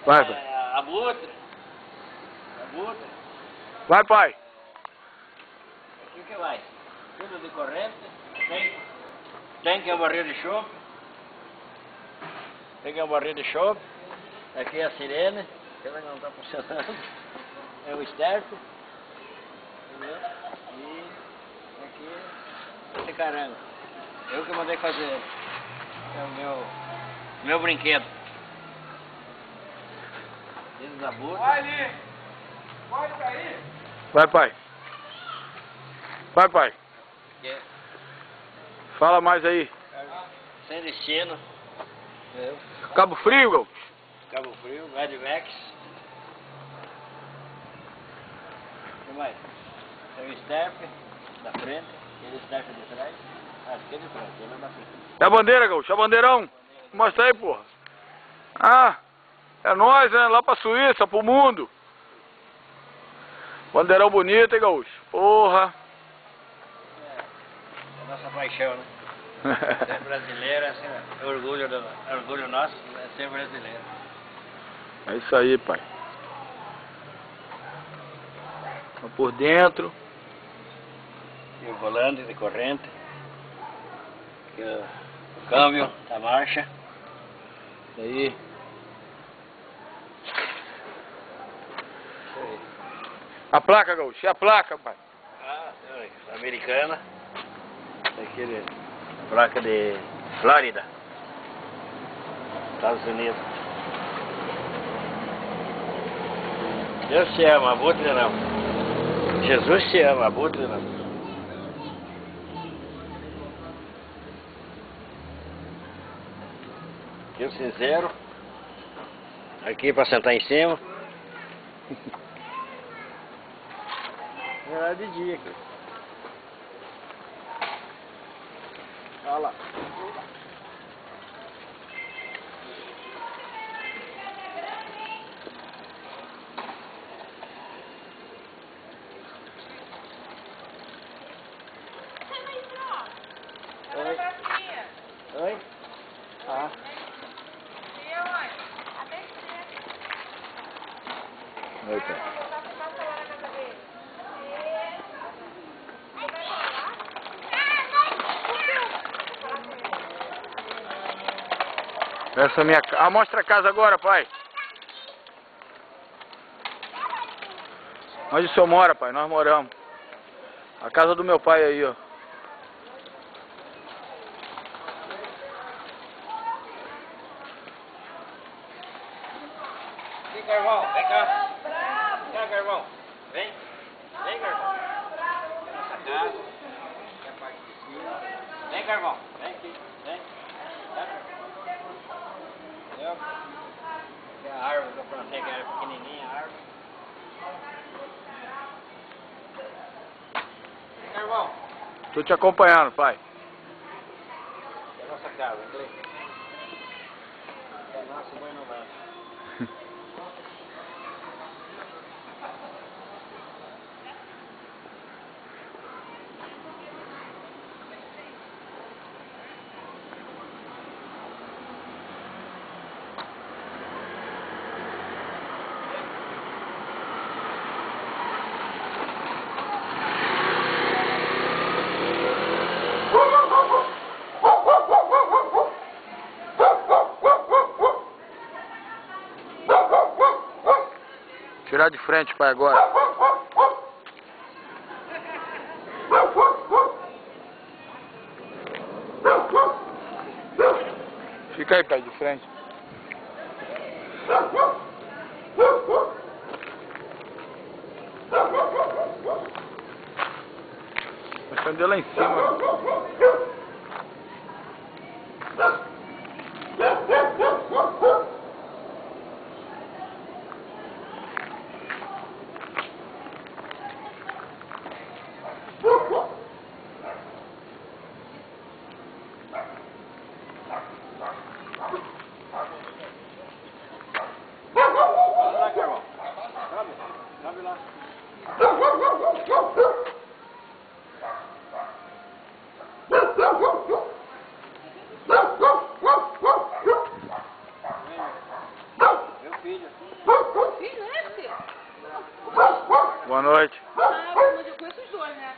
Vai, pai. Abutre. Vai, pai. Aqui que vai. Tudo de corrente. Tem que é um barril de chope. Aqui é a sirene. Ela não está funcionando. É o starter. Entendeu? E aqui esse caramba. Eu que mandei fazer ele. É o meu brinquedo. Esses abutres. Vai ali! Pode sair! Vai, pai. Vai, pai. É. Fala mais aí. Sem destino. Entendeu? Cabo Frio, Gol. Cabo Frio, Medvex. O que mais? Tem o step da frente, ele step de trás. Aqui é de trás, ele é da frente. É a bandeira, Gol. É a bandeirão. Mostra aí, porra. Ah, é nóis, né? Lá pra Suíça, pro mundo. Bandeirão bonito, hein, Gaúcho? Porra. É a nossa paixão, né? Ser brasileiro, assim, é orgulho nosso, é ser brasileiro. É isso aí, pai. Tá por dentro. E o volante de corrente. Aqui o câmbio da marcha. Isso aí. Isso aí. A placa, Gaúcho. É a placa, pai. Ah, americana. Aqui placa de Flórida, Estados Unidos. Deus te ama, abutre não. Jesus te ama, abutre não. Aqui o cinzeiro. Aqui para sentar em cima. É de dia aqui. Olha lá. Oi? Oi? Ah. Oi, pai. Essa é a minha casa. Ah, mostra a casa agora, pai. Onde o senhor mora, pai? Nós moramos. A casa do meu pai aí, ó. Vem, Carvão, vem cá. Vem cá, Carvão. Vem. Vem, Carvão. Nossa casa. É a parte de cima. Vem, Carvão. Vem aqui. Vem. Entendeu? Aqui é a árvore que eu plantei, que era pequenininha a árvore. Vem, Carvão. Tô te acompanhando, pai. É a nossa casa, inglês. É nosso, mas não dá. Tirar de frente, pai, agora. Fica aí, pai, de frente. Vai acender lá em cima. Lá, Carvão. Sobe lá. filho. Filho, esse? Boa noite. Ah, eu conheço os dois, né?